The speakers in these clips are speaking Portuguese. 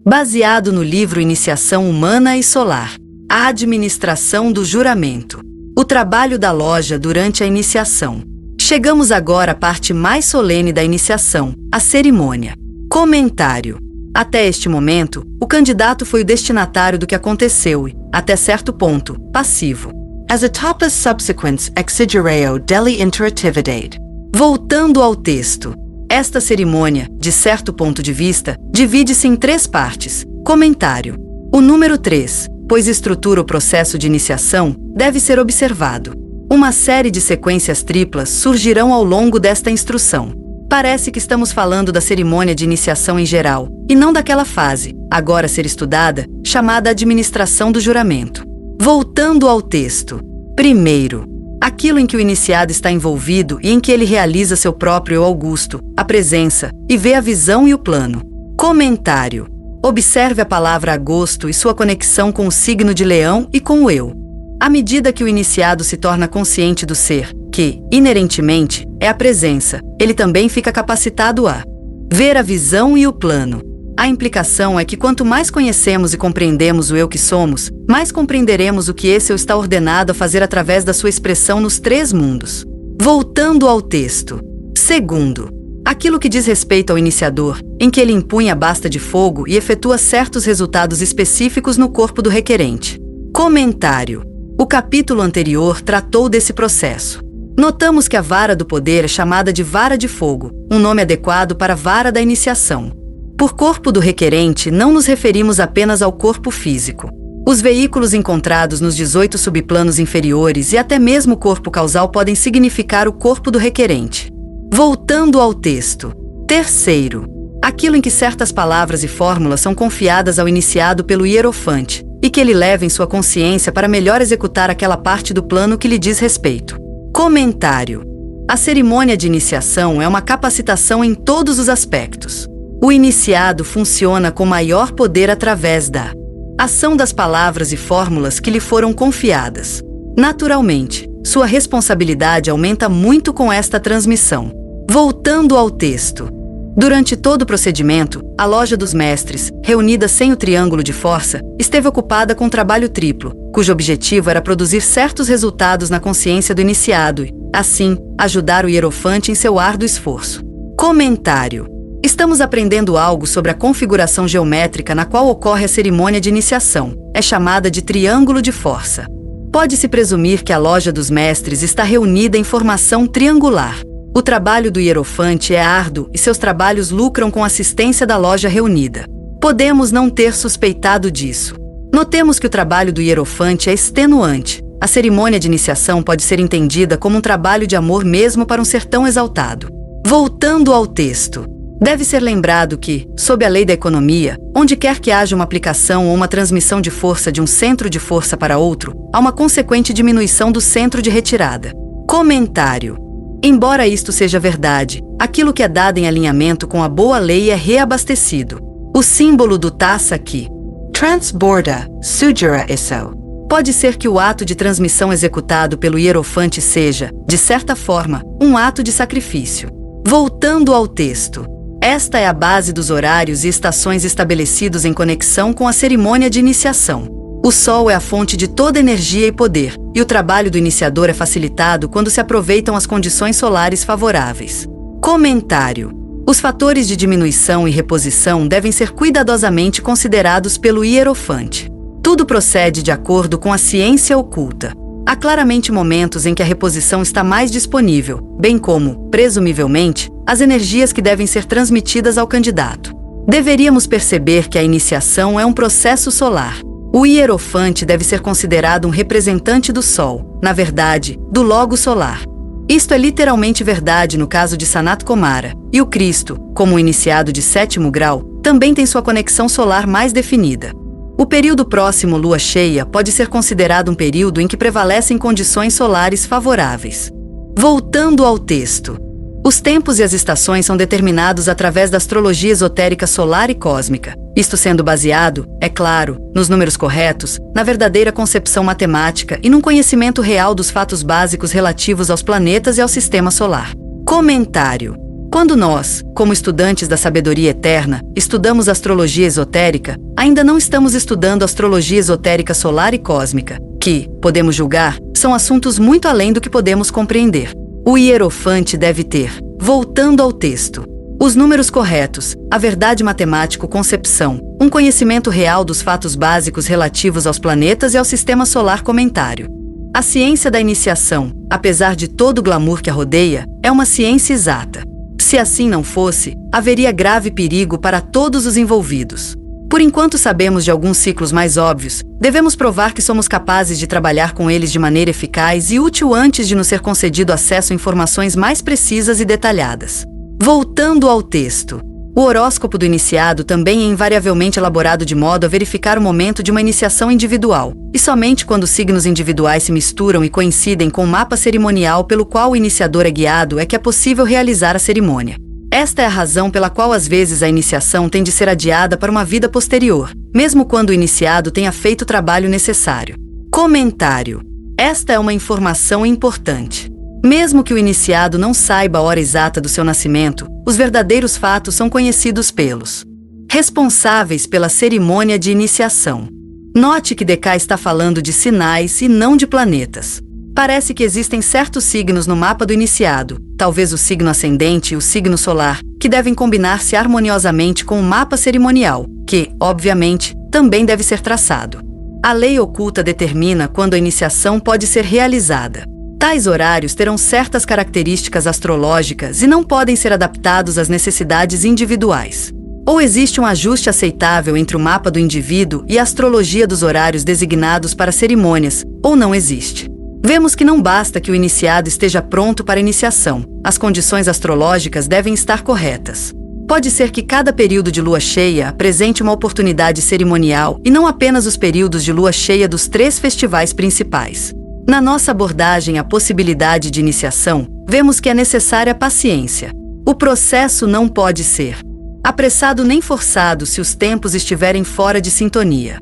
Baseado no livro Iniciação Humana e Solar, a administração do juramento. O trabalho da loja durante a iniciação. Chegamos agora à parte mais solene da iniciação, a cerimônia. Comentário. Até este momento, o candidato foi o destinatário do que aconteceu e, até certo ponto, passivo. As etapas subsequentes exigereo deli interatividade. Voltando ao texto. Esta cerimônia, de certo ponto de vista, divide-se em 3 partes. Comentário. O número 3, pois estrutura o processo de iniciação, deve ser observado. Uma série de sequências triplas surgirão ao longo desta instrução. Parece que estamos falando da cerimônia de iniciação em geral, e não daquela fase, agora a ser estudada, chamada administração do juramento. Voltando ao texto. Primeiro, aquilo em que o iniciado está envolvido e em que ele realiza seu próprio eu augusto, a presença, e vê a visão e o plano. Comentário. Observe a palavra agosto e sua conexão com o signo de leão e com o eu. À medida que o iniciado se torna consciente do ser, que, inerentemente, é a presença, ele também fica capacitado a ver a visão e o plano. A implicação é que quanto mais conhecemos e compreendemos o eu que somos, mais compreenderemos o que esse eu está ordenado a fazer através da sua expressão nos 3 mundos. Voltando ao texto. Segundo, aquilo que diz respeito ao iniciador, em que ele impunha a basta de fogo e efetua certos resultados específicos no corpo do requerente. Comentário. O capítulo anterior tratou desse processo. Notamos que a vara do poder é chamada de vara de fogo, um nome adequado para a vara da iniciação. Por corpo do requerente, não nos referimos apenas ao corpo físico. Os veículos encontrados nos 18 subplanos inferiores e até mesmo o corpo causal podem significar o corpo do requerente. Voltando ao texto. Terceiro, aquilo em que certas palavras e fórmulas são confiadas ao iniciado pelo hierofante e que ele leva em sua consciência para melhor executar aquela parte do plano que lhe diz respeito. Comentário. A cerimônia de iniciação é uma capacitação em todos os aspectos. O iniciado funciona com maior poder através da ação das palavras e fórmulas que lhe foram confiadas. Naturalmente, sua responsabilidade aumenta muito com esta transmissão. Voltando ao texto. Durante todo o procedimento, a loja dos mestres, reunida sem o triângulo de força, esteve ocupada com um trabalho triplo, cujo objetivo era produzir certos resultados na consciência do iniciado e, assim, ajudar o hierofante em seu árduo esforço. Comentário. Estamos aprendendo algo sobre a configuração geométrica na qual ocorre a cerimônia de iniciação. É chamada de triângulo de força. Pode-se presumir que a loja dos mestres está reunida em formação triangular. O trabalho do hierofante é árduo e seus trabalhos lucram com a assistência da loja reunida. Podemos não ter suspeitado disso. Notemos que o trabalho do hierofante é extenuante. A cerimônia de iniciação pode ser entendida como um trabalho de amor mesmo para um ser tão exaltado. Voltando ao texto. Deve ser lembrado que, sob a lei da economia, onde quer que haja uma aplicação ou uma transmissão de força de um centro de força para outro, há uma consequente diminuição do centro de retirada. Comentário. Embora isto seja verdade, aquilo que é dado em alinhamento com a boa lei é reabastecido. O símbolo do taça aqui, Transborda, sugera isso. Pode ser que o ato de transmissão executado pelo hierofante seja, de certa forma, um ato de sacrifício. Voltando ao texto. Esta é a base dos horários e estações estabelecidos em conexão com a cerimônia de iniciação. O Sol é a fonte de toda energia e poder, e o trabalho do iniciador é facilitado quando se aproveitam as condições solares favoráveis. Comentário. Os fatores de diminuição e reposição devem ser cuidadosamente considerados pelo hierofante. Tudo procede de acordo com a ciência oculta. Há claramente momentos em que a reposição está mais disponível, bem como, presumivelmente, as energias que devem ser transmitidas ao candidato. Deveríamos perceber que a iniciação é um processo solar. O hierofante deve ser considerado um representante do Sol, na verdade, do Logo solar. Isto é literalmente verdade no caso de Sanat Kumara, e o Cristo, como iniciado de 7º grau, também tem sua conexão solar mais definida. O período próximo lua cheia pode ser considerado um período em que prevalecem condições solares favoráveis. Voltando ao texto. Os tempos e as estações são determinados através da astrologia esotérica solar e cósmica, isto sendo baseado, é claro, nos números corretos, na verdadeira concepção matemática e num conhecimento real dos fatos básicos relativos aos planetas e ao sistema solar. Comentário. Quando nós, como estudantes da sabedoria eterna, estudamos astrologia esotérica, ainda não estamos estudando astrologia esotérica solar e cósmica, que, podemos julgar, são assuntos muito além do que podemos compreender. O hierofante deve ter, voltando ao texto, os números corretos, a verdade matemático-concepção, um conhecimento real dos fatos básicos relativos aos planetas e ao sistema solar. Comentário. A ciência da iniciação, apesar de todo o glamour que a rodeia, é uma ciência exata. Se assim não fosse, haveria grave perigo para todos os envolvidos. Por enquanto sabemos de alguns ciclos mais óbvios, devemos provar que somos capazes de trabalhar com eles de maneira eficaz e útil antes de nos ser concedido acesso a informações mais precisas e detalhadas. Voltando ao texto. O horóscopo do iniciado também é invariavelmente elaborado de modo a verificar o momento de uma iniciação individual, e somente quando signos individuais se misturam e coincidem com o mapa cerimonial pelo qual o iniciador é guiado é que é possível realizar a cerimônia. Esta é a razão pela qual às vezes a iniciação tem de ser adiada para uma vida posterior, mesmo quando o iniciado tenha feito o trabalho necessário. Comentário. Esta é uma informação importante. Mesmo que o iniciado não saiba a hora exata do seu nascimento, os verdadeiros fatos são conhecidos pelos responsáveis pela cerimônia de iniciação. Note que Descartes está falando de sinais e não de planetas. Parece que existem certos signos no mapa do iniciado, talvez o signo ascendente e o signo solar, que devem combinar-se harmoniosamente com o mapa cerimonial, que, obviamente, também deve ser traçado. A lei oculta determina quando a iniciação pode ser realizada. Tais horários terão certas características astrológicas e não podem ser adaptados às necessidades individuais. Ou existe um ajuste aceitável entre o mapa do indivíduo e a astrologia dos horários designados para cerimônias, ou não existe. Vemos que não basta que o iniciado esteja pronto para a iniciação, as condições astrológicas devem estar corretas. Pode ser que cada período de lua cheia apresente uma oportunidade cerimonial e não apenas os períodos de lua cheia dos 3 festivais principais. Na nossa abordagem à possibilidade de iniciação, vemos que é necessária paciência. O processo não pode ser apressado nem forçado se os tempos estiverem fora de sintonia.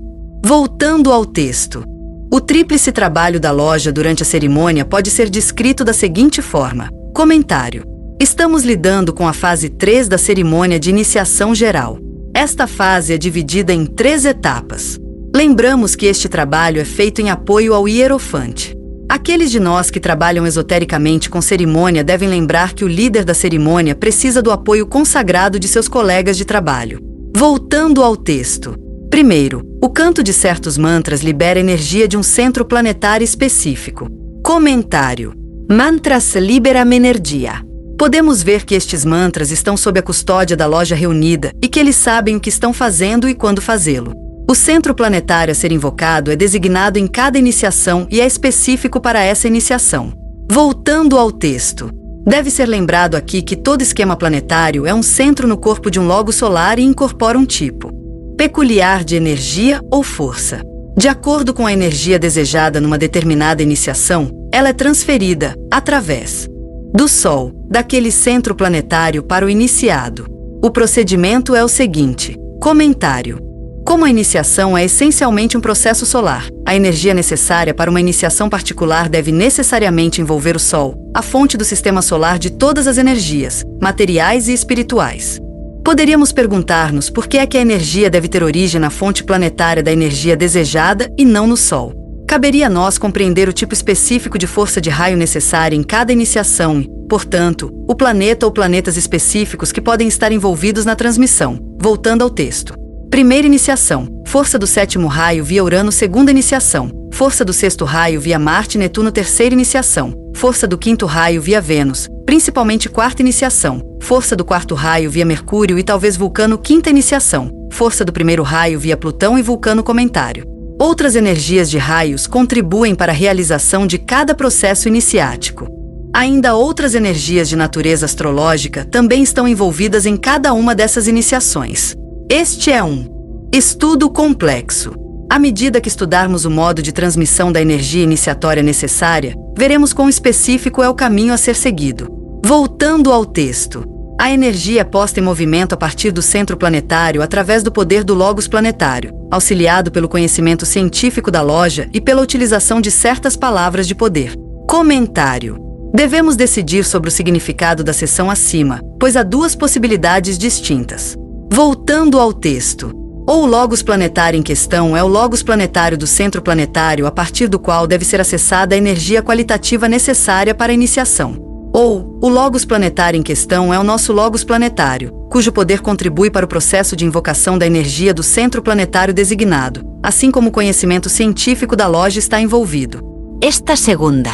Voltando ao texto. O tríplice trabalho da loja durante a cerimônia pode ser descrito da seguinte forma. Comentário. Estamos lidando com a fase 3 da cerimônia de iniciação geral. Esta fase é dividida em 3 etapas. Lembramos que este trabalho é feito em apoio ao hierofante. Aqueles de nós que trabalham esotericamente com cerimônia devem lembrar que o líder da cerimônia precisa do apoio consagrado de seus colegas de trabalho. Voltando ao texto. Primeiro, o canto de certos mantras libera energia de um centro planetário específico. Comentário. Mantras liberam energia. Podemos ver que estes mantras estão sob a custódia da loja reunida e que eles sabem o que estão fazendo e quando fazê-lo. O centro planetário a ser invocado é designado em cada iniciação e é específico para essa iniciação. Voltando ao texto. Deve ser lembrado aqui que todo esquema planetário é um centro no corpo de um logo solar e incorpora um tipo peculiar de energia ou força. De acordo com a energia desejada numa determinada iniciação, ela é transferida, através do Sol, daquele centro planetário para o iniciado. O procedimento é o seguinte. Comentário. Como a iniciação é essencialmente um processo solar, a energia necessária para uma iniciação particular deve necessariamente envolver o Sol, a fonte do sistema solar de todas as energias, materiais e espirituais. Poderíamos perguntar-nos por que é que a energia deve ter origem na fonte planetária da energia desejada e não no Sol. Caberia a nós compreender o tipo específico de força de raio necessária em cada iniciação e, portanto, o planeta ou planetas específicos que podem estar envolvidos na transmissão. Voltando ao texto. Primeira iniciação. Força do 7º raio via Urano, segunda iniciação. Força do 6º raio via Marte e Netuno, terceira iniciação. Força do 5º raio via Vênus, principalmente quarta iniciação. Força do 4º raio via Mercúrio e talvez Vulcano, quinta iniciação. Força do 1º raio via Plutão e Vulcano. Comentário. Outras energias de raios contribuem para a realização de cada processo iniciático. Ainda outras energias de natureza astrológica também estão envolvidas em cada uma dessas iniciações. Este é um estudo complexo. À medida que estudarmos o modo de transmissão da energia iniciatória necessária, veremos quão específico é o caminho a ser seguido. Voltando ao texto. A energia é posta em movimento a partir do centro planetário através do poder do logos planetário, auxiliado pelo conhecimento científico da loja e pela utilização de certas palavras de poder. Comentário. Devemos decidir sobre o significado da seção acima, pois há duas possibilidades distintas. Voltando ao texto. Ou o logos planetário em questão é o logos planetário do centro planetário a partir do qual deve ser acessada a energia qualitativa necessária para a iniciação. Ou, o logos planetário em questão é o nosso logos planetário, cujo poder contribui para o processo de invocação da energia do centro planetário designado, assim como o conhecimento científico da loja está envolvido. Esta segunda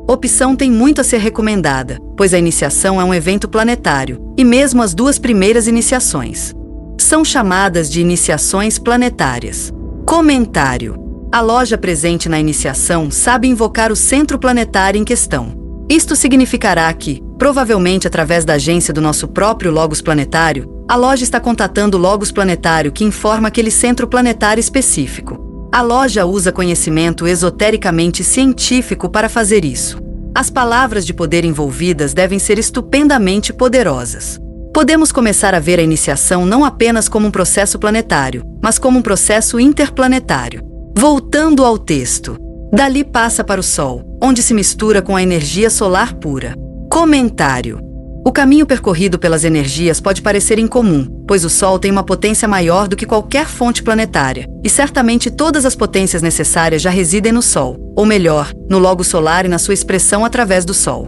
opção tem muito a ser recomendada, pois a iniciação é um evento planetário, e mesmo as duas primeiras iniciações são chamadas de iniciações planetárias. Comentário. A loja presente na iniciação sabe invocar o centro planetário em questão. Isto significará que, provavelmente através da agência do nosso próprio logos planetário, a loja está contatando o logos planetário que informa aquele centro planetário específico. A loja usa conhecimento esotericamente científico para fazer isso. As palavras de poder envolvidas devem ser estupendamente poderosas. Podemos começar a ver a iniciação não apenas como um processo planetário, mas como um processo interplanetário. Voltando ao texto. Dali passa para o Sol, onde se mistura com a energia solar pura. Comentário. O caminho percorrido pelas energias pode parecer incomum, pois o Sol tem uma potência maior do que qualquer fonte planetária, e certamente todas as potências necessárias já residem no Sol, ou melhor, no logo solar e na sua expressão através do Sol.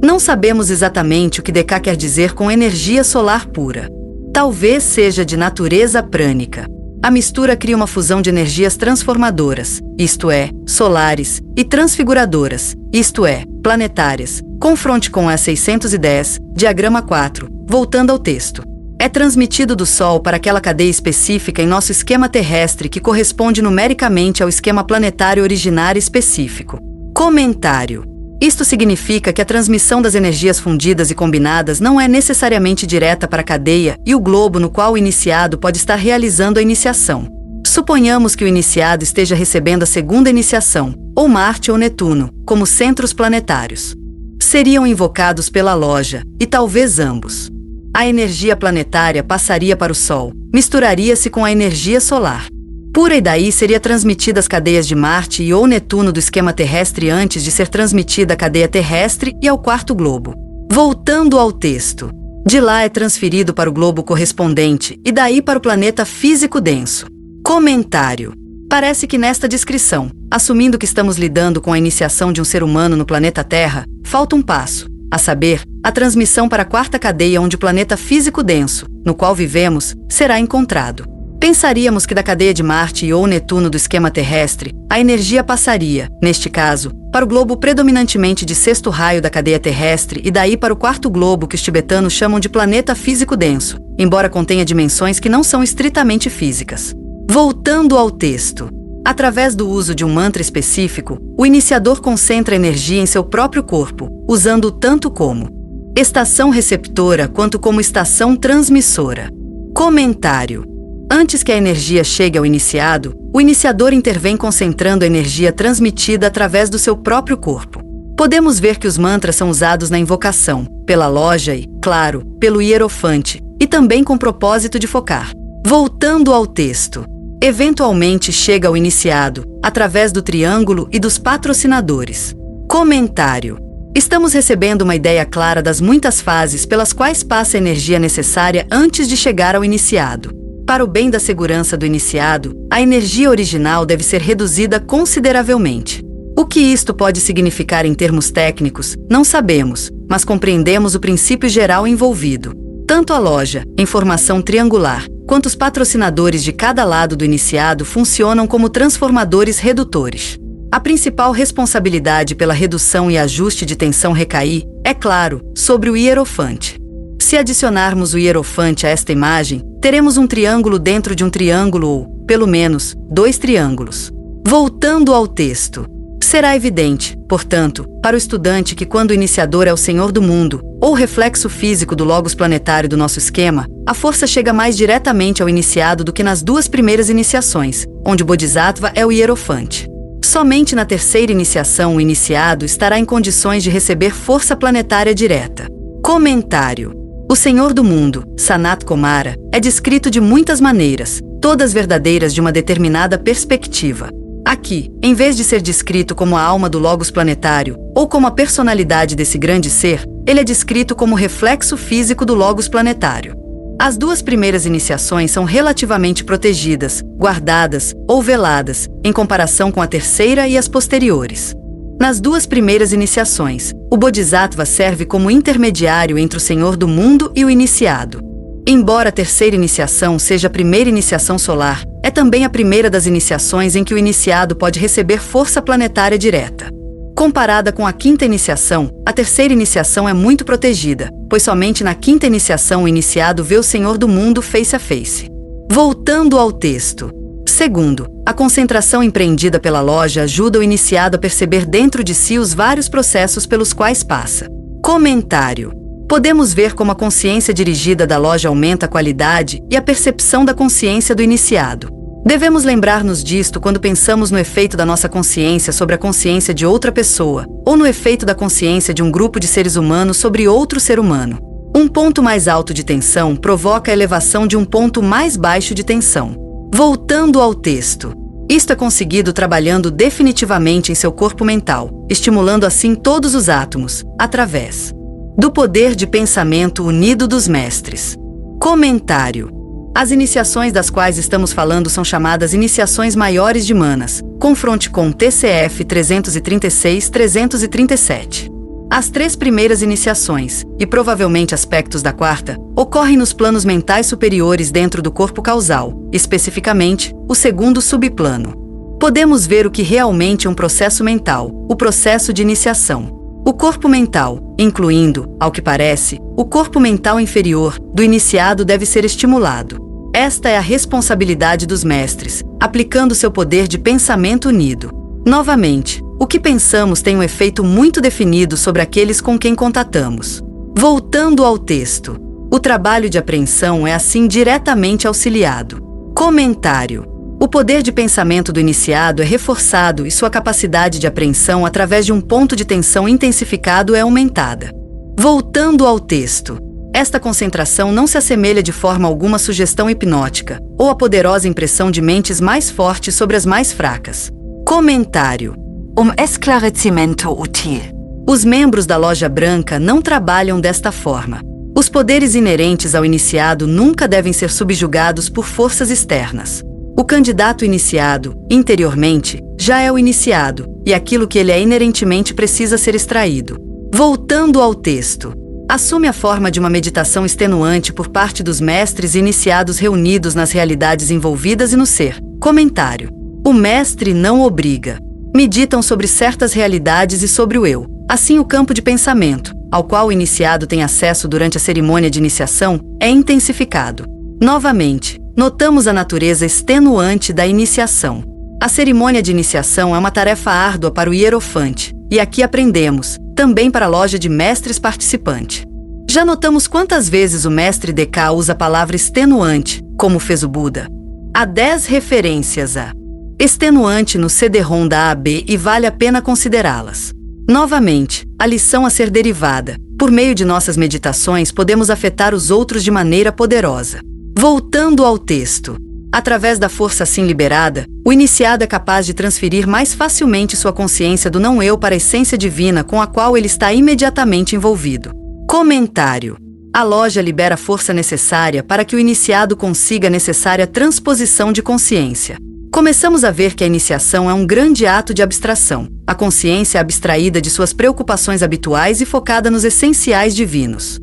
Não sabemos exatamente o que Descartes quer dizer com energia solar pura. Talvez seja de natureza prânica. A mistura cria uma fusão de energias transformadoras, isto é, solares, e transfiguradoras, isto é, planetárias. Confronte com a 610, diagrama 4, voltando ao texto. É transmitido do Sol para aquela cadeia específica em nosso esquema terrestre que corresponde numericamente ao esquema planetário originário específico. Comentário. Isto significa que a transmissão das energias fundidas e combinadas não é necessariamente direta para a cadeia e o globo no qual o iniciado pode estar realizando a iniciação. Suponhamos que o iniciado esteja recebendo a segunda iniciação, ou Marte ou Netuno, como centros planetários. Seriam invocados pela loja, e talvez ambos. A energia planetária passaria para o Sol, misturaria-se com a energia solar. Pura e daí seria transmitida às cadeias de Marte e ou Netuno do esquema terrestre antes de ser transmitida à cadeia terrestre e ao quarto globo. Voltando ao texto. De lá é transferido para o globo correspondente e daí para o planeta físico denso. Comentário. Parece que nesta descrição, assumindo que estamos lidando com a iniciação de um ser humano no planeta Terra, falta um passo, a saber, a transmissão para a quarta cadeia onde o planeta físico denso, no qual vivemos, será encontrado. Pensaríamos que da cadeia de Marte e ou Netuno do esquema terrestre, a energia passaria, neste caso, para o globo predominantemente de sexto raio da cadeia terrestre e daí para o quarto globo que os tibetanos chamam de planeta físico denso, embora contenha dimensões que não são estritamente físicas. Voltando ao texto. Através do uso de um mantra específico, o iniciador concentra energia em seu próprio corpo, usando tanto como estação receptora quanto como estação transmissora. Comentário. Antes que a energia chegue ao iniciado, o iniciador intervém concentrando a energia transmitida através do seu próprio corpo. Podemos ver que os mantras são usados na invocação, pela loja e, claro, pelo hierofante, e também com o propósito de focar. Voltando ao texto. Eventualmente chega ao iniciado, através do triângulo e dos patrocinadores. Comentário. Estamos recebendo uma ideia clara das muitas fases pelas quais passa a energia necessária antes de chegar ao iniciado. Para o bem da segurança do iniciado, a energia original deve ser reduzida consideravelmente. O que isto pode significar em termos técnicos, não sabemos, mas compreendemos o princípio geral envolvido. Tanto a loja, em formação triangular, quanto os patrocinadores de cada lado do iniciado funcionam como transformadores redutores. A principal responsabilidade pela redução e ajuste de tensão recai, é claro, sobre o hierofante. Se adicionarmos o hierofante a esta imagem, teremos um triângulo dentro de um triângulo ou, pelo menos, dois triângulos. Voltando ao texto. Será evidente, portanto, para o estudante que quando o iniciador é o Senhor do mundo, ou reflexo físico do logos planetário do nosso esquema, a força chega mais diretamente ao iniciado do que nas duas primeiras iniciações, onde o Bodhisattva é o hierofante. Somente na terceira iniciação o iniciado estará em condições de receber força planetária direta. Comentário. O Senhor do Mundo, Sanat Kumara, é descrito de muitas maneiras, todas verdadeiras de uma determinada perspectiva. Aqui, em vez de ser descrito como a alma do logos planetário, ou como a personalidade desse grande ser, ele é descrito como reflexo físico do logos planetário. As duas primeiras iniciações são relativamente protegidas, guardadas ou veladas, em comparação com a terceira e as posteriores. Nas duas primeiras iniciações, o Bodhisattva serve como intermediário entre o Senhor do mundo e o iniciado. Embora a terceira iniciação seja a primeira iniciação solar, é também a primeira das iniciações em que o iniciado pode receber força planetária direta. Comparada com a quinta iniciação, a terceira iniciação é muito protegida, pois somente na quinta iniciação o iniciado vê o Senhor do mundo face a face. Voltando ao texto. Segundo, a concentração empreendida pela loja ajuda o iniciado a perceber dentro de si os vários processos pelos quais passa. Comentário. Podemos ver como a consciência dirigida da loja aumenta a qualidade e a percepção da consciência do iniciado. Devemos lembrar-nos disto quando pensamos no efeito da nossa consciência sobre a consciência de outra pessoa, ou no efeito da consciência de um grupo de seres humanos sobre outro ser humano. Um ponto mais alto de tensão provoca a elevação de um ponto mais baixo de tensão. Voltando ao texto. Isto é conseguido trabalhando definitivamente em seu corpo mental, estimulando assim todos os átomos, através do poder de pensamento unido dos mestres. Comentário. As iniciações das quais estamos falando são chamadas iniciações maiores de manas, confronte com TCF 336-337. As três primeiras iniciações, e provavelmente aspectos da quarta, ocorrem nos planos mentais superiores dentro do corpo causal, especificamente, o segundo subplano. Podemos ver o que realmente é um processo mental, o processo de iniciação. O corpo mental, incluindo, ao que parece, o corpo mental inferior do iniciado deve ser estimulado. Esta é a responsabilidade dos mestres, aplicando seu poder de pensamento unido. Novamente, o que pensamos tem um efeito muito definido sobre aqueles com quem contatamos. Voltando ao texto. O trabalho de apreensão é assim diretamente auxiliado. Comentário. O poder de pensamento do iniciado é reforçado e sua capacidade de apreensão através de um ponto de tensão intensificado é aumentada. Voltando ao texto. Esta concentração não se assemelha de forma alguma à sugestão hipnótica, ou à poderosa impressão de mentes mais fortes sobre as mais fracas. Comentário. Esclarecimento útil. Os membros da Loja Branca não trabalham desta forma. Os poderes inerentes ao iniciado nunca devem ser subjugados por forças externas. O candidato iniciado, interiormente, já é o iniciado, e aquilo que ele é inerentemente precisa ser extraído. Voltando ao texto. Assume a forma de uma meditação extenuante por parte dos mestres iniciados reunidos nas realidades envolvidas e no ser. Comentário. O mestre não obriga. Meditam sobre certas realidades e sobre o eu. Assim, o campo de pensamento, ao qual o iniciado tem acesso durante a cerimônia de iniciação, é intensificado. Novamente, notamos a natureza extenuante da iniciação. A cerimônia de iniciação é uma tarefa árdua para o hierofante, e aqui aprendemos, também para a loja de mestres participante. Já notamos quantas vezes o mestre DK usa a palavra extenuante, como fez o Buda. Há 10 referências a extenuante no CD-ROM da AB e vale a pena considerá-las. Novamente, a lição a ser derivada. Por meio de nossas meditações, podemos afetar os outros de maneira poderosa. Voltando ao texto. Através da força assim liberada, o iniciado é capaz de transferir mais facilmente sua consciência do não-eu para a essência divina com a qual ele está imediatamente envolvido. Comentário. A loja libera a força necessária para que o iniciado consiga a necessária transposição de consciência. Começamos a ver que a iniciação é um grande ato de abstração. A consciência é abstraída de suas preocupações habituais e focada nos essenciais divinos.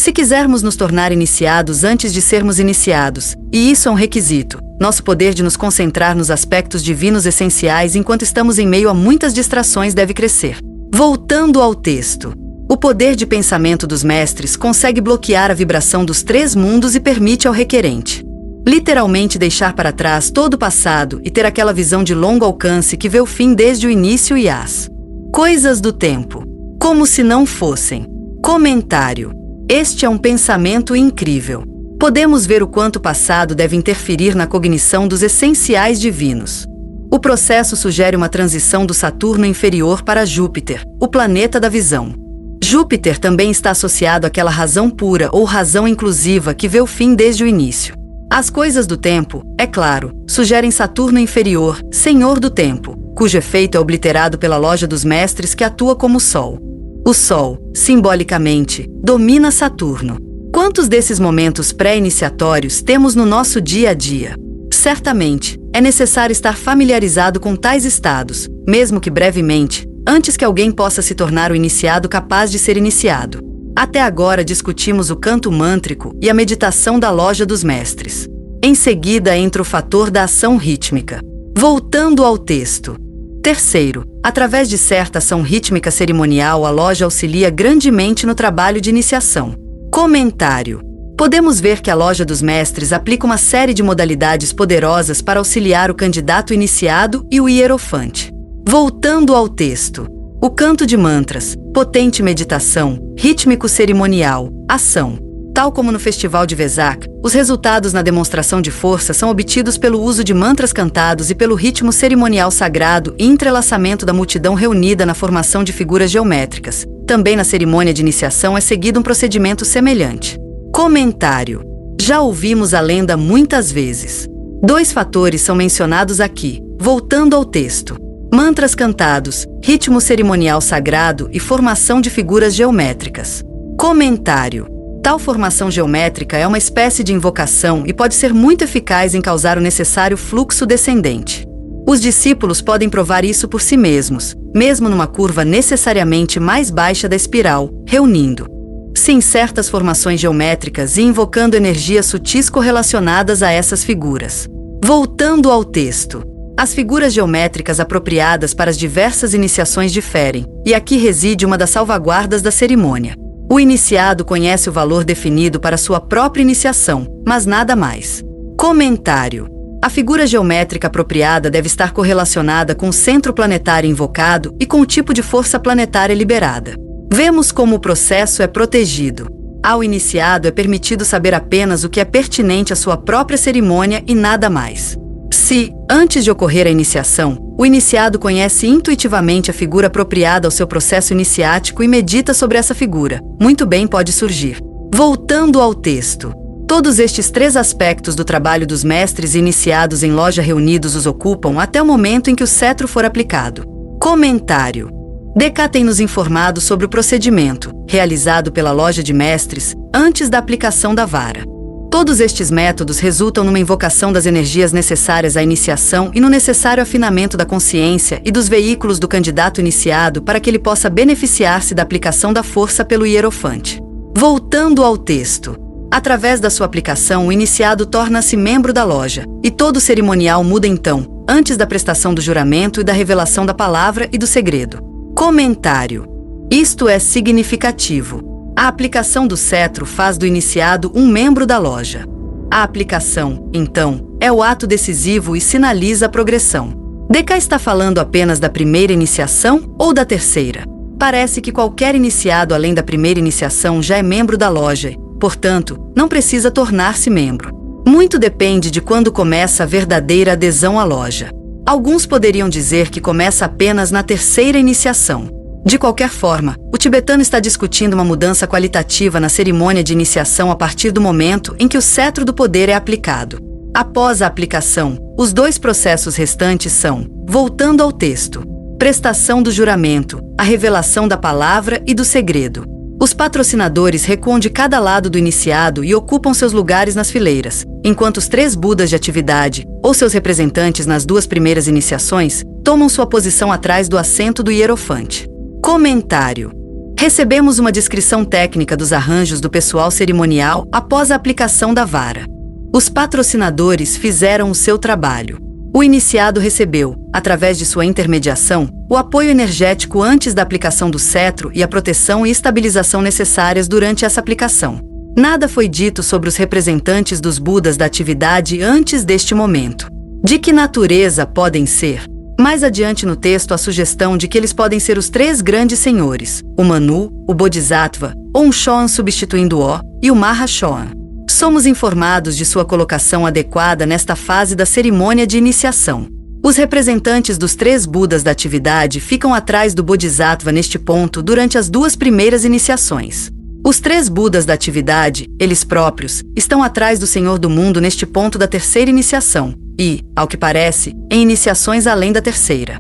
Se quisermos nos tornar iniciados antes de sermos iniciados, e isso é um requisito, nosso poder de nos concentrar nos aspectos divinos essenciais enquanto estamos em meio a muitas distrações deve crescer. Voltando ao texto. O poder de pensamento dos mestres consegue bloquear a vibração dos 3 mundos e permite ao requerente literalmente deixar para trás todo o passado e ter aquela visão de longo alcance que vê o fim desde o início e as coisas do tempo, como se não fossem. Comentário. Este é um pensamento incrível. Podemos ver o quanto o passado deve interferir na cognição dos essenciais divinos. O processo sugere uma transição do Saturno inferior para Júpiter, o planeta da visão. Júpiter também está associado àquela razão pura ou razão inclusiva que vê o fim desde o início. As coisas do tempo, é claro, sugerem Saturno inferior, senhor do tempo, cujo efeito é obliterado pela loja dos mestres que atua como Sol. O Sol, simbolicamente, domina Saturno. Quantos desses momentos pré-iniciatórios temos no nosso dia a dia? Certamente, é necessário estar familiarizado com tais estados, mesmo que brevemente, antes que alguém possa se tornar o iniciado capaz de ser iniciado. Até agora discutimos o canto mântrico e a meditação da loja dos mestres. Em seguida entra o fator da ação rítmica. Voltando ao texto. Terceiro, através de certa ação rítmica cerimonial, a loja auxilia grandemente no trabalho de iniciação. Comentário. Podemos ver que a loja dos mestres aplica uma série de modalidades poderosas para auxiliar o candidato iniciado e o hierofante. Voltando ao texto. O canto de mantras, potente meditação, rítmico cerimonial, ação. Tal como no Festival de Vesak, os resultados na demonstração de força são obtidos pelo uso de mantras cantados e pelo ritmo cerimonial sagrado e entrelaçamento da multidão reunida na formação de figuras geométricas. Também na cerimônia de iniciação é seguido um procedimento semelhante. Comentário. Já ouvimos a lenda muitas vezes. 2 fatores são mencionados aqui, voltando ao texto. Mantras cantados, ritmo cerimonial sagrado e formação de figuras geométricas. Comentário. Tal formação geométrica é uma espécie de invocação e pode ser muito eficaz em causar o necessário fluxo descendente. Os discípulos podem provar isso por si mesmos, mesmo numa curva necessariamente mais baixa da espiral, reunindo-se em certas formações geométricas e invocando energias sutis correlacionadas a essas figuras. Voltando ao texto. As figuras geométricas apropriadas para as diversas iniciações diferem, e aqui reside uma das salvaguardas da cerimônia. O iniciado conhece o valor definido para sua própria iniciação, mas nada mais. Comentário. A figura geométrica apropriada deve estar correlacionada com o centro planetário invocado e com o tipo de força planetária liberada. Vemos como o processo é protegido. Ao iniciado é permitido saber apenas o que é pertinente à sua própria cerimônia e nada mais. Se, antes de ocorrer a iniciação, o iniciado conhece intuitivamente a figura apropriada ao seu processo iniciático e medita sobre essa figura, muito bem pode surgir. Voltando ao texto. Todos estes 3 aspectos do trabalho dos mestres e iniciados em loja reunidos os ocupam até o momento em que o cetro for aplicado. Comentário. DK tem nos informado sobre o procedimento, realizado pela loja de mestres, antes da aplicação da vara. Todos estes métodos resultam numa invocação das energias necessárias à iniciação e no necessário afinamento da consciência e dos veículos do candidato iniciado para que ele possa beneficiar-se da aplicação da força pelo hierofante. Voltando ao texto. Através da sua aplicação, o iniciado torna-se membro da loja, e todo o cerimonial muda então, antes da prestação do juramento e da revelação da palavra e do segredo. Comentário. Isto é significativo. A aplicação do cetro faz do iniciado um membro da loja. A aplicação, então, é o ato decisivo e sinaliza a progressão. DK está falando apenas da primeira iniciação ou da terceira? Parece que qualquer iniciado além da primeira iniciação já é membro da loja, portanto, não precisa tornar-se membro. Muito depende de quando começa a verdadeira adesão à loja. Alguns poderiam dizer que começa apenas na terceira iniciação. De qualquer forma, o tibetano está discutindo uma mudança qualitativa na cerimônia de iniciação a partir do momento em que o cetro do poder é aplicado. Após a aplicação, os 2 processos restantes são, voltando ao texto, prestação do juramento, a revelação da palavra e do segredo. Os patrocinadores recuam de cada lado do iniciado e ocupam seus lugares nas fileiras, enquanto os 3 budas de atividade, ou seus representantes nas 2 primeiras iniciações, tomam sua posição atrás do assento do hierofante. Comentário. Recebemos uma descrição técnica dos arranjos do pessoal cerimonial após a aplicação da vara. Os patrocinadores fizeram o seu trabalho. O iniciado recebeu, através de sua intermediação, o apoio energético antes da aplicação do cetro e a proteção e estabilização necessárias durante essa aplicação. Nada foi dito sobre os representantes dos Budas da atividade antes deste momento. De que natureza podem ser? Mais adiante no texto, a sugestão de que eles podem ser os 3 grandes senhores, o Manu, o Bodhisattva, ou um Shoan substituindo o e o Mahashoan. Somos informados de sua colocação adequada nesta fase da cerimônia de iniciação. Os representantes dos 3 Budas da atividade ficam atrás do Bodhisattva neste ponto durante as 2 primeiras iniciações. Os 3 Budas da atividade, eles próprios, estão atrás do Senhor do Mundo neste ponto da terceira iniciação e, ao que parece, em iniciações além da terceira.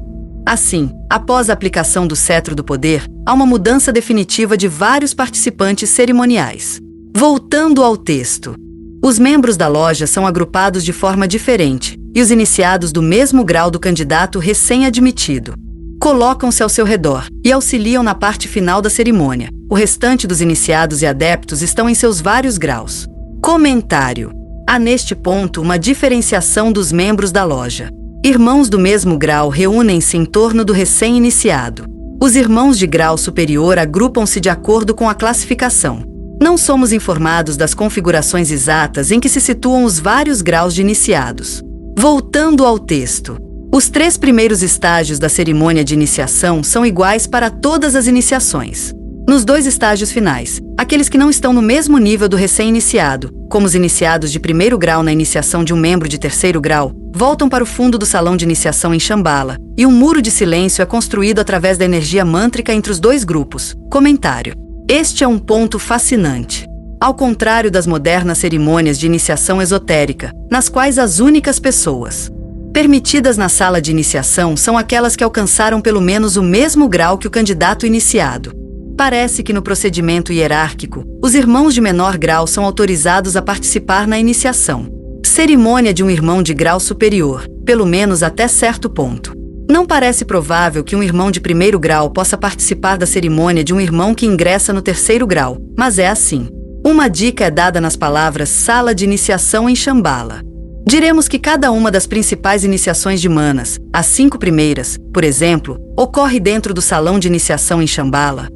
Assim, após a aplicação do cetro do poder, há uma mudança definitiva de vários participantes cerimoniais. Voltando ao texto. Os membros da loja são agrupados de forma diferente, e os iniciados do mesmo grau do candidato recém-admitido colocam-se ao seu redor e auxiliam na parte final da cerimônia. O restante dos iniciados e adeptos estão em seus vários graus. Comentário. Há neste ponto uma diferenciação dos membros da loja. Irmãos do mesmo grau reúnem-se em torno do recém-iniciado. Os irmãos de grau superior agrupam-se de acordo com a classificação. Não somos informados das configurações exatas em que se situam os vários graus de iniciados. Voltando ao texto. Os 3 primeiros estágios da cerimônia de iniciação são iguais para todas as iniciações. Nos 2 estágios finais, aqueles que não estão no mesmo nível do recém-iniciado, como os iniciados de 1º grau na iniciação de um membro de 3º grau, voltam para o fundo do salão de iniciação em Shambhala, e um muro de silêncio é construído através da energia mântrica entre os 2 grupos. Comentário. Este é um ponto fascinante. Ao contrário das modernas cerimônias de iniciação esotérica, nas quais as únicas pessoas permitidas na sala de iniciação são aquelas que alcançaram pelo menos o mesmo grau que o candidato iniciado. Parece que no procedimento hierárquico, os irmãos de menor grau são autorizados a participar na iniciação. Cerimônia de um irmão de grau superior, pelo menos até certo ponto. Não parece provável que um irmão de 1º grau possa participar da cerimônia de um irmão que ingressa no 3º grau, mas é assim. Uma dica é dada nas palavras sala de iniciação em Shambhala. Diremos que cada uma das principais iniciações de manas, as 5 primeiras, por exemplo, ocorre dentro do salão de iniciação em Shambhala.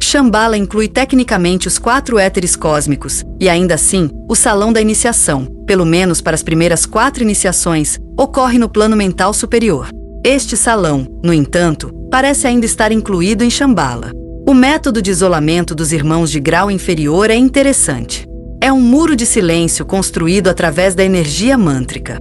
Shambhala inclui tecnicamente os 4 éteres cósmicos, e ainda assim, o salão da iniciação, pelo menos para as primeiras 4 iniciações, ocorre no plano mental superior. Este salão, no entanto, parece ainda estar incluído em Shambhala. O método de isolamento dos irmãos de grau inferior é interessante. É um muro de silêncio construído através da energia mântrica.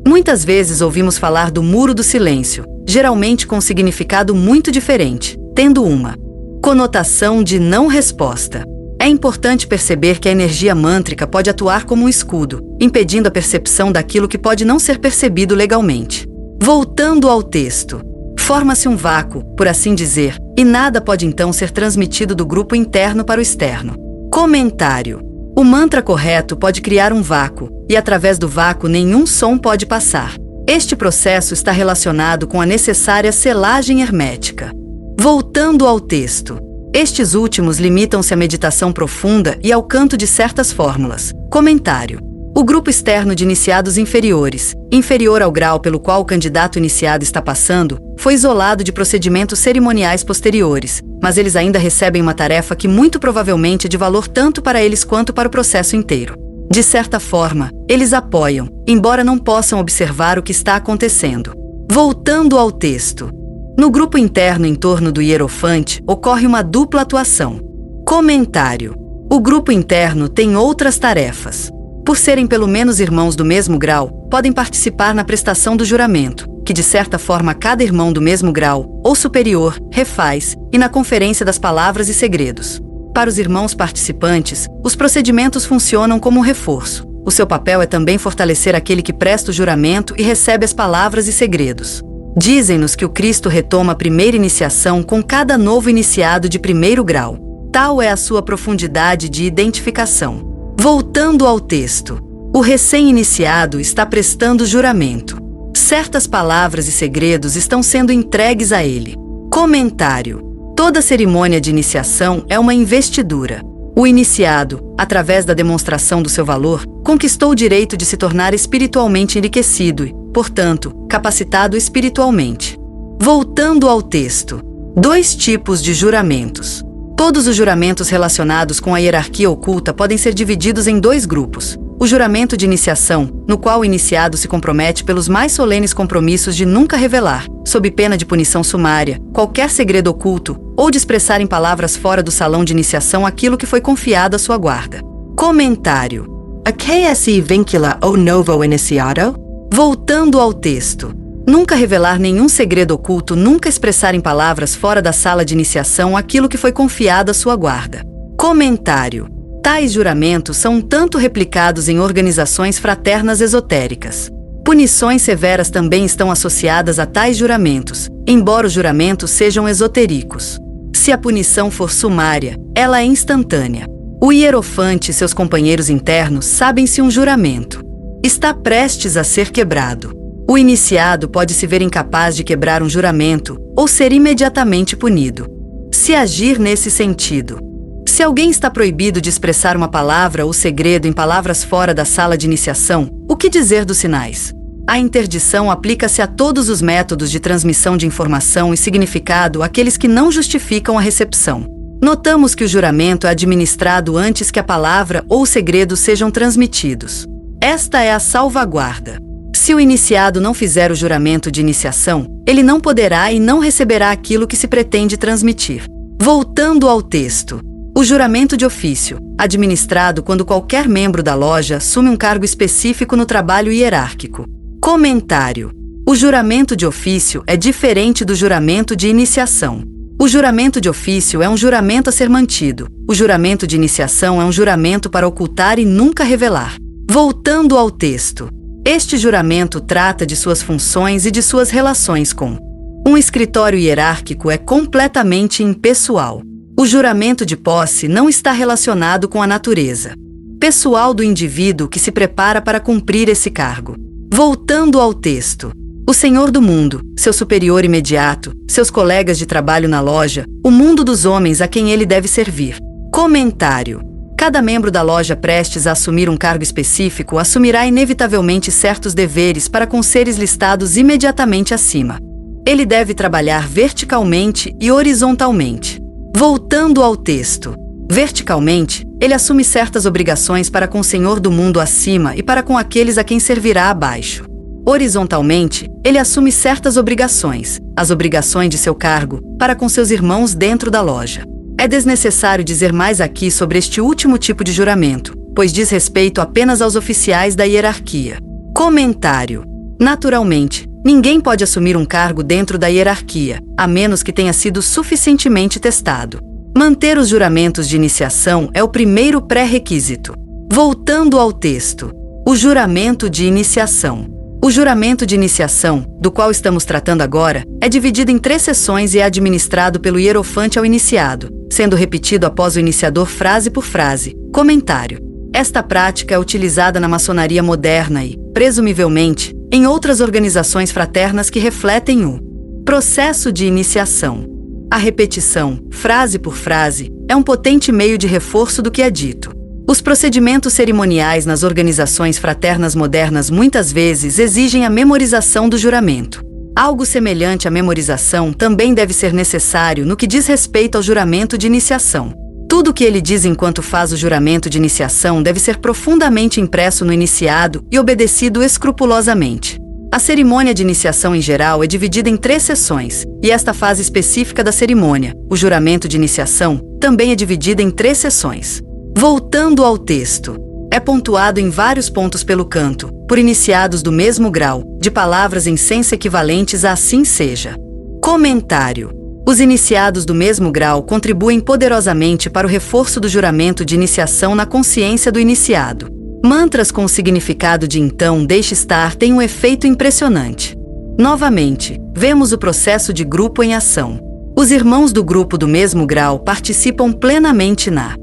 Muitas vezes ouvimos falar do muro do silêncio, geralmente com um significado muito diferente, tendo uma conotação de não resposta. É importante perceber que a energia mântrica pode atuar como um escudo, impedindo a percepção daquilo que pode não ser percebido legalmente. Voltando ao texto. Forma-se um vácuo, por assim dizer, e nada pode então ser transmitido do grupo interno para o externo. Comentário. O mantra correto pode criar um vácuo, e através do vácuo nenhum som pode passar. Este processo está relacionado com a necessária selagem hermética. Voltando ao texto. Estes últimos limitam-se à meditação profunda e ao canto de certas fórmulas. Comentário. O grupo externo de iniciados inferiores, inferior ao grau pelo qual o candidato iniciado está passando, foi isolado de procedimentos cerimoniais posteriores, mas eles ainda recebem uma tarefa que muito provavelmente é de valor tanto para eles quanto para o processo inteiro. De certa forma, eles apoiam, embora não possam observar o que está acontecendo. Voltando ao texto. No grupo interno em torno do hierofante, ocorre uma dupla atuação. Comentário. O grupo interno tem outras tarefas. Por serem pelo menos irmãos do mesmo grau, podem participar na prestação do juramento, que de certa forma cada irmão do mesmo grau, ou superior, refaz, e na conferência das palavras e segredos. Para os irmãos participantes, os procedimentos funcionam como um reforço. O seu papel é também fortalecer aquele que presta o juramento e recebe as palavras e segredos. Dizem-nos que o Cristo retoma a primeira iniciação com cada novo iniciado de 1º grau. Tal é a sua profundidade de identificação. Voltando ao texto. O recém-iniciado está prestando juramento. Certas palavras e segredos estão sendo entregues a ele. Comentário. Toda cerimônia de iniciação é uma investidura. O iniciado, através da demonstração do seu valor, conquistou o direito de se tornar espiritualmente enriquecido e, portanto, capacitado espiritualmente. Voltando ao texto. 2 tipos de juramentos. Todos os juramentos relacionados com a hierarquia oculta podem ser divididos em 2 grupos. O juramento de iniciação, no qual o iniciado se compromete pelos mais solenes compromissos de nunca revelar, sob pena de punição sumária, qualquer segredo oculto, ou de expressar em palavras fora do salão de iniciação aquilo que foi confiado à sua guarda. Comentário. A KSE vincula o novo iniciado? Voltando ao texto. Nunca revelar nenhum segredo oculto, nunca expressar em palavras fora da sala de iniciação aquilo que foi confiado à sua guarda. Comentário. Tais juramentos são um tanto replicados em organizações fraternas esotéricas. Punições severas também estão associadas a tais juramentos, embora os juramentos sejam esotericos. Se a punição for sumária, ela é instantânea. O hierofante e seus companheiros internos sabem se um juramento está prestes a ser quebrado. O iniciado pode se ver incapaz de quebrar um juramento ou ser imediatamente punido. Se agir nesse sentido. Se alguém está proibido de expressar uma palavra ou segredo em palavras fora da sala de iniciação, o que dizer dos sinais? A interdição aplica-se a todos os métodos de transmissão de informação e significado àqueles que não justificam a recepção. Notamos que o juramento é administrado antes que a palavra ou o segredo sejam transmitidos. Esta é a salvaguarda. Se o iniciado não fizer o juramento de iniciação, ele não poderá e não receberá aquilo que se pretende transmitir. Voltando ao texto. O juramento de ofício, administrado quando qualquer membro da loja assume um cargo específico no trabalho hierárquico. Comentário. O juramento de ofício é diferente do juramento de iniciação. O juramento de ofício é um juramento a ser mantido. O juramento de iniciação é um juramento para ocultar e nunca revelar. Voltando ao texto. Este juramento trata de suas funções e de suas relações com. Um escritório hierárquico é completamente impessoal. O juramento de posse não está relacionado com a natureza pessoal do indivíduo que se prepara para cumprir esse cargo. Voltando ao texto. O senhor do mundo, seu superior imediato, seus colegas de trabalho na loja, o mundo dos homens a quem ele deve servir. Comentário. Cada membro da loja prestes a assumir um cargo específico assumirá inevitavelmente certos deveres para com seres listados imediatamente acima. Ele deve trabalhar verticalmente e horizontalmente. Voltando ao texto. Verticalmente, ele assume certas obrigações para com o senhor do mundo acima e para com aqueles a quem servirá abaixo. Horizontalmente, ele assume certas obrigações, as obrigações de seu cargo, para com seus irmãos dentro da loja. É desnecessário dizer mais aqui sobre este último tipo de juramento, pois diz respeito apenas aos oficiais da hierarquia. Comentário. Naturalmente, ninguém pode assumir um cargo dentro da hierarquia, a menos que tenha sido suficientemente testado. Manter os juramentos de iniciação é o primeiro pré-requisito. Voltando ao texto. O juramento de iniciação. O juramento de iniciação, do qual estamos tratando agora, é dividido em 3 sessões e é administrado pelo hierofante ao iniciado, sendo repetido após o iniciador frase por frase. Comentário. Esta prática é utilizada na maçonaria moderna e, presumivelmente, em outras organizações fraternas que refletem o processo de iniciação. A repetição, frase por frase, é um potente meio de reforço do que é dito. Os procedimentos cerimoniais nas organizações fraternas modernas muitas vezes exigem a memorização do juramento. Algo semelhante à memorização também deve ser necessário no que diz respeito ao juramento de iniciação. Tudo o que ele diz enquanto faz o juramento de iniciação deve ser profundamente impresso no iniciado e obedecido escrupulosamente. A cerimônia de iniciação em geral é dividida em 3 sessões, e esta fase específica da cerimônia, o juramento de iniciação, também é dividida em 3 sessões. Voltando ao texto. É pontuado em vários pontos pelo canto, por iniciados do mesmo grau, de palavras em senso equivalentes a assim seja. Comentário. Os iniciados do mesmo grau contribuem poderosamente para o reforço do juramento de iniciação na consciência do iniciado. Mantras com o significado de então deixe estar têm um efeito impressionante. Novamente, vemos o processo de grupo em ação. Os irmãos do grupo do mesmo grau participam plenamente na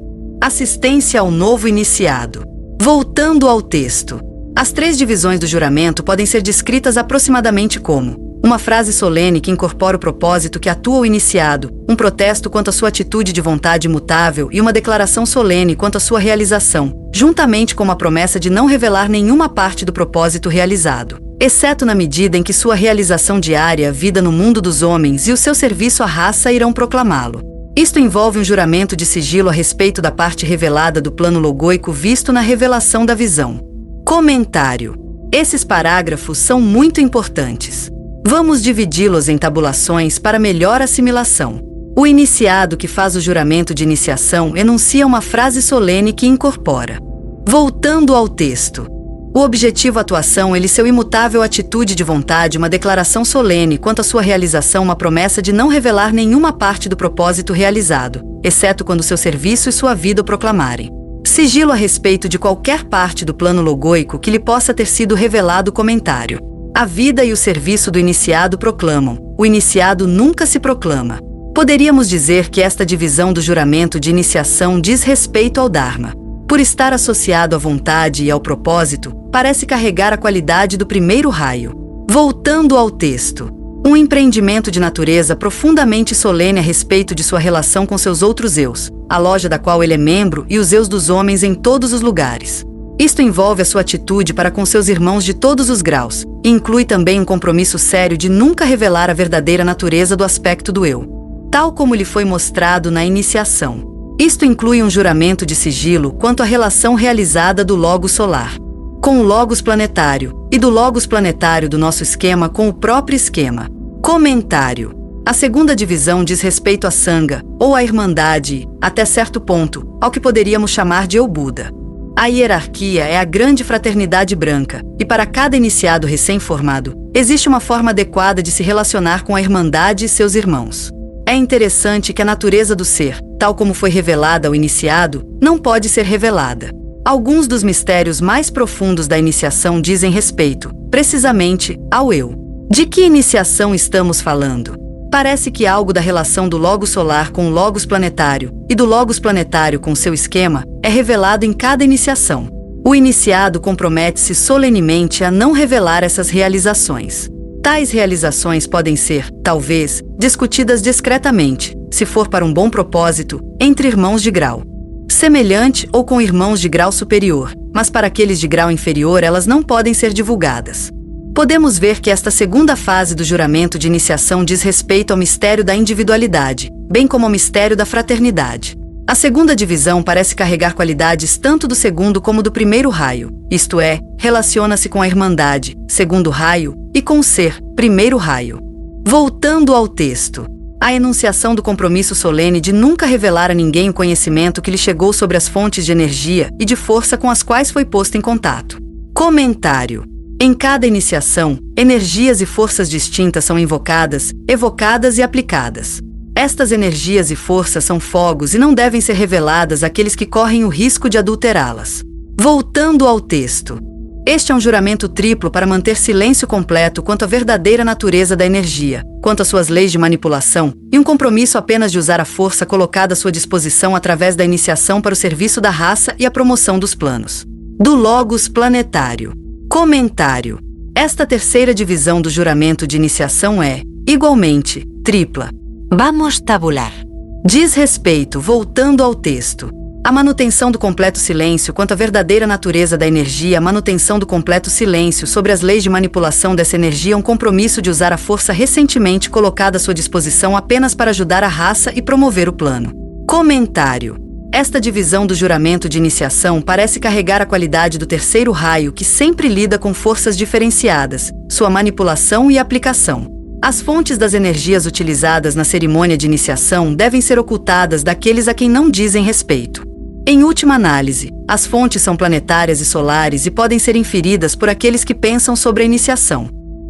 assistência ao novo iniciado. Voltando ao texto. As 3 divisões do juramento podem ser descritas aproximadamente como uma frase solene que incorpora o propósito que atua o iniciado, um protesto quanto à sua atitude de vontade imutável e uma declaração solene quanto à sua realização, juntamente com uma promessa de não revelar nenhuma parte do propósito realizado, exceto na medida em que sua realização diária, vida no mundo dos homens e o seu serviço à raça irão proclamá-lo. Isto envolve um juramento de sigilo a respeito da parte revelada do plano logóico visto na revelação da visão. Comentário. Esses parágrafos são muito importantes. Vamos dividi-los em tabulações para melhor assimilação. O iniciado que faz o juramento de iniciação enuncia uma frase solene que incorpora. Voltando ao texto. O objetivo atuação ele seu imutável atitude de vontade, uma declaração solene quanto à sua realização, uma promessa de não revelar nenhuma parte do propósito realizado, exceto quando seu serviço e sua vida o proclamarem. Sigilo a respeito de qualquer parte do plano logóico que lhe possa ter sido revelado. Comentário. A vida e o serviço do iniciado proclamam. O iniciado nunca se proclama. Poderíamos dizer que esta divisão do juramento de iniciação diz respeito ao Dharma. Por estar associado à vontade e ao propósito, parece carregar a qualidade do primeiro raio. Voltando ao texto. Um empreendimento de natureza profundamente solene a respeito de sua relação com seus outros eus, a loja da qual ele é membro e os eus dos homens em todos os lugares. Isto envolve a sua atitude para com seus irmãos de todos os graus, e inclui também um compromisso sério de nunca revelar a verdadeira natureza do aspecto do eu, tal como lhe foi mostrado na iniciação. Isto inclui um juramento de sigilo quanto à relação realizada do Logos solar com o Logos planetário, e do Logos planetário do nosso esquema com o próprio esquema. Comentário. A segunda divisão diz respeito à Sangha, ou à Irmandade, até certo ponto, ao que poderíamos chamar de Eu Buda. A hierarquia é a grande fraternidade branca, e para cada iniciado recém-formado, existe uma forma adequada de se relacionar com a Irmandade e seus irmãos. É interessante que a natureza do ser, tal como foi revelada ao iniciado, não pode ser revelada. Alguns dos mistérios mais profundos da iniciação dizem respeito, precisamente, ao eu. De que iniciação estamos falando? Parece que algo da relação do Logos solar com o Logos planetário e do Logos planetário com seu esquema é revelado em cada iniciação. O iniciado compromete-se solenemente a não revelar essas realizações. Tais realizações podem ser, talvez, discutidas discretamente, se for para um bom propósito, entre irmãos de grau semelhante ou com irmãos de grau superior, mas para aqueles de grau inferior elas não podem ser divulgadas. Podemos ver que esta segunda fase do juramento de iniciação diz respeito ao mistério da individualidade, bem como ao mistério da fraternidade. A segunda divisão parece carregar qualidades tanto do segundo como do primeiro raio, isto é, relaciona-se com a Irmandade, segundo raio, e com o Ser, primeiro raio. Voltando ao texto. A enunciação do compromisso solene de nunca revelar a ninguém o conhecimento que lhe chegou sobre as fontes de energia e de força com as quais foi posto em contato. Comentário. Em cada iniciação, energias e forças distintas são invocadas, evocadas e aplicadas. Estas energias e forças são fogos e não devem ser reveladas àqueles que correm o risco de adulterá-las. Voltando ao texto. Este é um juramento triplo para manter silêncio completo quanto à verdadeira natureza da energia, quanto às suas leis de manipulação, e um compromisso apenas de usar a força colocada à sua disposição através da iniciação para o serviço da raça e a promoção dos planos. Do Logos planetário. Comentário. Esta terceira divisão do juramento de iniciação é, igualmente, tripla. Vamos tabular. Diz respeito, voltando ao texto, a manutenção do completo silêncio quanto à verdadeira natureza da energia, a manutenção do completo silêncio sobre as leis de manipulação dessa energia, um compromisso de usar a força recentemente colocada à sua disposição apenas para ajudar a raça e promover o plano. Comentário. Esta divisão do juramento de iniciação parece carregar a qualidade do terceiro raio que sempre lida com forças diferenciadas, sua manipulação e aplicação. As fontes das energias utilizadas na cerimônia de iniciação devem ser ocultadas daqueles a quem não dizem respeito. Em última análise, as fontes são planetárias e solares e podem ser inferidas por aqueles que pensam sobre a iniciação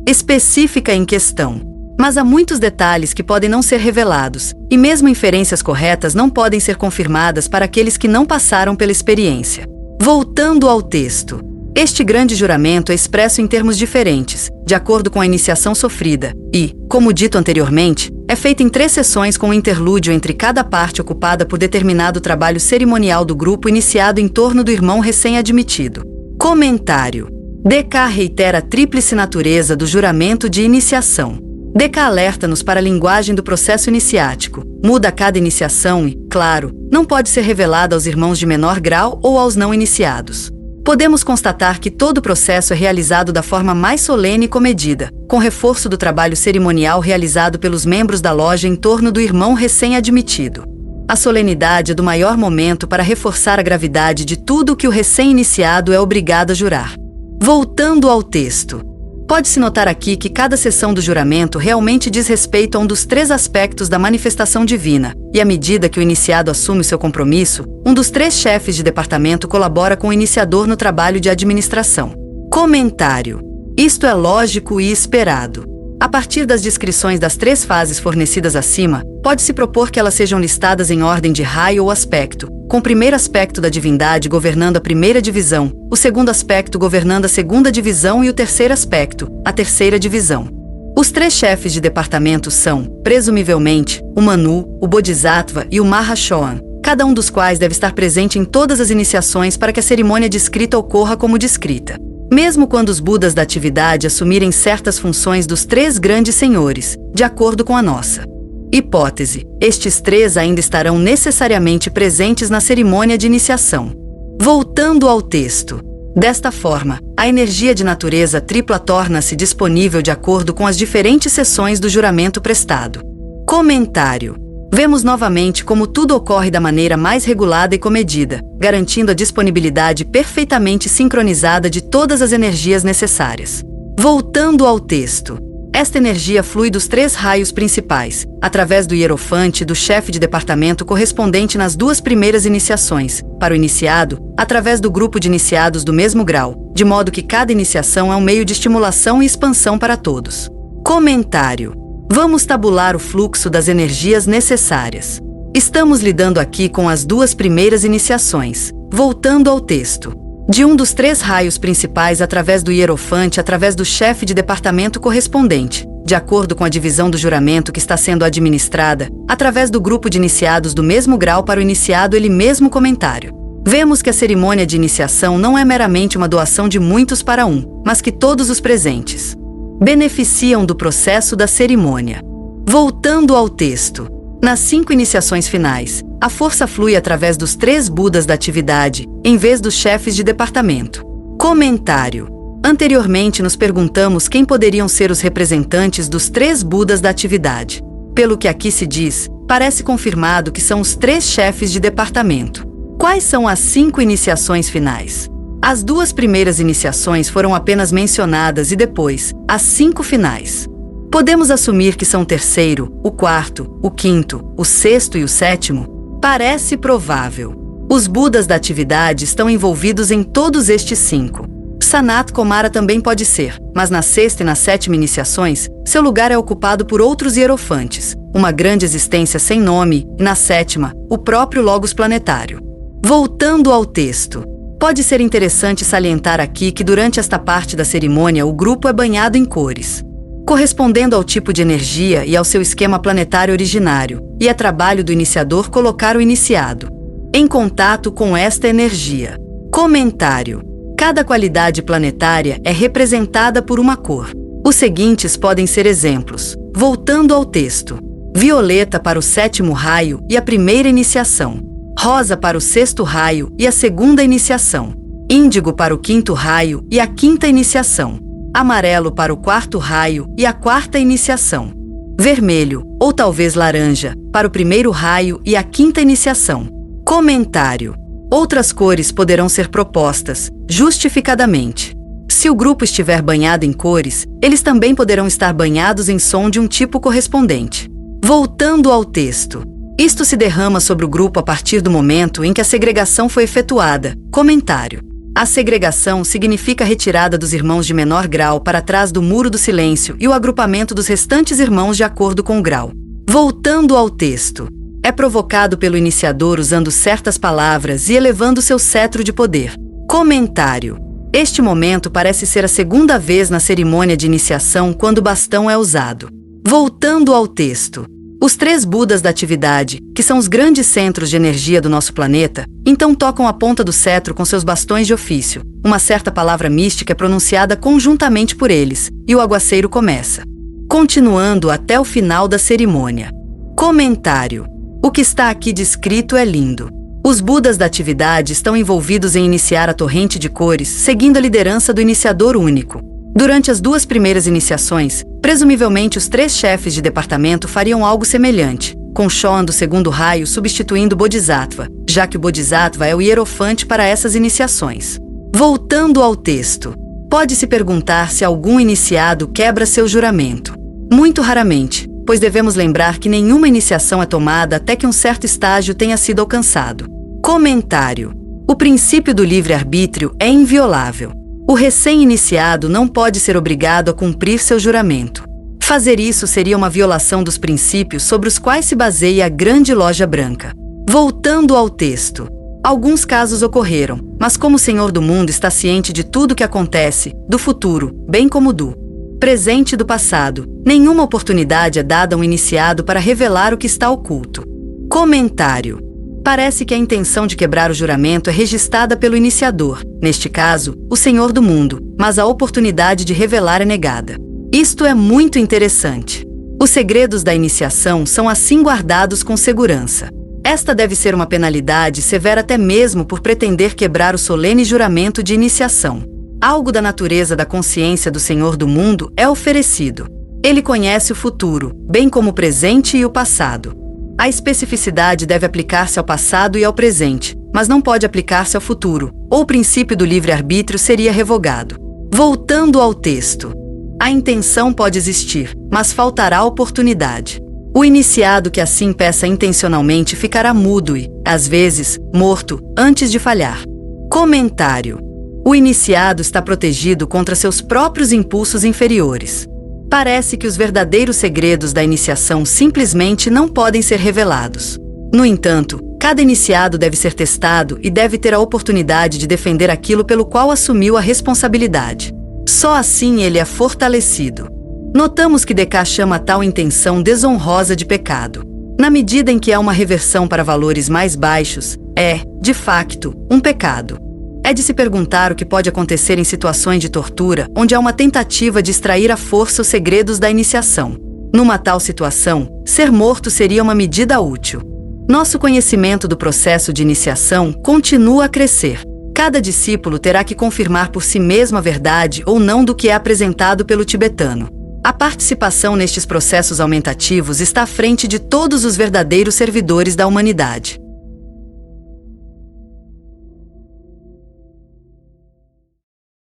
específica em questão. Mas há muitos detalhes que podem não ser revelados, e mesmo inferências corretas não podem ser confirmadas para aqueles que não passaram pela experiência. Voltando ao texto. Este grande juramento é expresso em termos diferentes, de acordo com a iniciação sofrida, e, como dito anteriormente, é feito em 3 sessões com um interlúdio entre cada parte ocupada por determinado trabalho cerimonial do grupo iniciado em torno do irmão recém-admitido. Comentário. DK reitera a tríplice natureza do juramento de iniciação. DK alerta-nos para a linguagem do processo iniciático, muda a cada iniciação e, claro, não pode ser revelada aos irmãos de menor grau ou aos não iniciados. Podemos constatar que todo o processo é realizado da forma mais solene e comedida, com reforço do trabalho cerimonial realizado pelos membros da loja em torno do irmão recém-admitido. A solenidade é do maior momento para reforçar a gravidade de tudo o que o recém-iniciado é obrigado a jurar. Voltando ao texto. Pode-se notar aqui que cada sessão do juramento realmente diz respeito a um dos 3 aspectos da manifestação divina, e à medida que o iniciado assume o seu compromisso, um dos 3 chefes de departamento colabora com o iniciador no trabalho de administração. Comentário. Isto é lógico e esperado. A partir das descrições das 3 fases fornecidas acima, pode-se propor que elas sejam listadas em ordem de raio ou aspecto, com o primeiro aspecto da divindade governando a primeira divisão, o segundo aspecto governando a segunda divisão e o terceiro aspecto, a terceira divisão. Os 3 chefes de departamento são, presumivelmente, o Manu, o Bodhisattva e o Mahashohan, cada um dos quais deve estar presente em todas as iniciações para que a cerimônia descrita ocorra como descrita. Mesmo quando os Budas da atividade assumirem certas funções dos 3 grandes senhores, de acordo com a nossa hipótese, estes 3 ainda estarão necessariamente presentes na cerimônia de iniciação. Voltando ao texto. Desta forma, a energia de natureza tripla torna-se disponível de acordo com as diferentes sessões do juramento prestado. Comentário. Vemos novamente como tudo ocorre da maneira mais regulada e comedida, garantindo a disponibilidade perfeitamente sincronizada de todas as energias necessárias. Voltando ao texto. Esta energia flui dos 3 raios principais, através do hierofante e do chefe de departamento correspondente nas 2 primeiras iniciações, para o iniciado, através do grupo de iniciados do mesmo grau, de modo que cada iniciação é um meio de estimulação e expansão para todos. Comentário. Vamos tabular o fluxo das energias necessárias. Estamos lidando aqui com as 2 primeiras iniciações. Voltando ao texto. De um dos 3 raios principais através do hierofante através do chefe de departamento correspondente, de acordo com a divisão do juramento que está sendo administrada, através do grupo de iniciados do mesmo grau para o iniciado ele mesmo comentário. Vemos que a cerimônia de iniciação não é meramente uma doação de muitos para um, mas que todos os presentes beneficiam do processo da cerimônia. Voltando ao texto. Nas 5 iniciações finais, a força flui através dos 3 Budas da atividade, em vez dos chefes de departamento. Comentário. Anteriormente nos perguntamos quem poderiam ser os representantes dos 3 Budas da atividade. Pelo que aqui se diz, parece confirmado que são os 3 chefes de departamento. Quais são as 5 iniciações finais? As 2 primeiras iniciações foram apenas mencionadas e depois, as 5 finais. Podemos assumir que são o 3º, o 4º, o 5º, o 6º e o 7º? Parece provável. Os Budas da atividade estão envolvidos em todos estes 5. Sanat Kumara também pode ser, mas na 6ª e na 7ª iniciações, seu lugar é ocupado por outros hierofantes, uma grande existência sem nome, e na 7ª, o próprio Logos planetário. Voltando ao texto. Pode ser interessante salientar aqui que durante esta parte da cerimônia o grupo é banhado em cores, correspondendo ao tipo de energia e ao seu esquema planetário originário, e é trabalho do iniciador colocar o iniciado em contato com esta energia. Comentário. Cada qualidade planetária é representada por uma cor. Os seguintes podem ser exemplos. Voltando ao texto. Violeta para o 7º raio e a primeira iniciação. Rosa para o 6º raio e a segunda iniciação. Índigo para o 5º raio e a 5ª iniciação. Amarelo para o 4º raio e a 4ª iniciação. Vermelho, ou talvez laranja, para o 1º raio e a 5ª iniciação. Comentário. Outras cores poderão ser propostas, justificadamente. Se o grupo estiver banhado em cores, eles também poderão estar banhados em som de um tipo correspondente. Voltando ao texto. Isto se derrama sobre o grupo a partir do momento em que a segregação foi efetuada. Comentário. A segregação significa a retirada dos irmãos de menor grau para trás do muro do silêncio e o agrupamento dos restantes irmãos de acordo com o grau. Voltando ao texto. É provocado pelo iniciador usando certas palavras e elevando seu cetro de poder. Comentário. Este momento parece ser a 2ª vez na cerimônia de iniciação quando o bastão é usado. Voltando ao texto. Os 3 Budas da atividade, que são os grandes centros de energia do nosso planeta, então tocam a ponta do cetro com seus bastões de ofício. Uma certa palavra mística é pronunciada conjuntamente por eles, e o aguaceiro começa. Continuando até o final da cerimônia. Comentário. O que está aqui descrito é lindo. Os Budas da atividade estão envolvidos em iniciar a torrente de cores, seguindo a liderança do iniciador único. Durante as 2 primeiras iniciações, presumivelmente os 3 chefes de departamento fariam algo semelhante, com Shohan do 2º raio substituindo Bodhisattva, já que o Bodhisattva é o hierofante para essas iniciações. Voltando ao texto. Pode-se perguntar se algum iniciado quebra seu juramento. Muito raramente, pois devemos lembrar que nenhuma iniciação é tomada até que um certo estágio tenha sido alcançado. Comentário. O princípio do livre-arbítrio é inviolável. O recém-iniciado não pode ser obrigado a cumprir seu juramento. Fazer isso seria uma violação dos princípios sobre os quais se baseia a Grande Loja Branca. Voltando ao texto. Alguns casos ocorreram, mas como o Senhor do Mundo está ciente de tudo o que acontece, do futuro, bem como do presente e do passado, nenhuma oportunidade é dada a um iniciado para revelar o que está oculto. Comentário. Parece que a intenção de quebrar o juramento é registrada pelo iniciador, neste caso, o Senhor do Mundo, mas a oportunidade de revelar é negada. Isto é muito interessante. Os segredos da iniciação são assim guardados com segurança. Esta deve ser uma penalidade severa até mesmo por pretender quebrar o solene juramento de iniciação. Algo da natureza da consciência do Senhor do Mundo é oferecido. Ele conhece o futuro, bem como o presente e o passado. A especificidade deve aplicar-se ao passado e ao presente, mas não pode aplicar-se ao futuro, ou o princípio do livre-arbítrio seria revogado. Voltando ao texto. A intenção pode existir, mas faltará a oportunidade. O iniciado que assim peça intencionalmente ficará mudo e, às vezes, morto, antes de falhar. Comentário. O iniciado está protegido contra seus próprios impulsos inferiores. Parece que os verdadeiros segredos da iniciação simplesmente não podem ser revelados. No entanto, cada iniciado deve ser testado e deve ter a oportunidade de defender aquilo pelo qual assumiu a responsabilidade. Só assim ele é fortalecido. Notamos que Descartes chama tal intenção desonrosa de pecado. Na medida em que há uma reversão para valores mais baixos, é, de facto, um pecado. É de se perguntar o que pode acontecer em situações de tortura, onde há uma tentativa de extrair à força os segredos da iniciação. Numa tal situação, ser morto seria uma medida útil. Nosso conhecimento do processo de iniciação continua a crescer. Cada discípulo terá que confirmar por si mesmo a verdade ou não do que é apresentado pelo tibetano. A participação nestes processos aumentativos está à frente de todos os verdadeiros servidores da humanidade.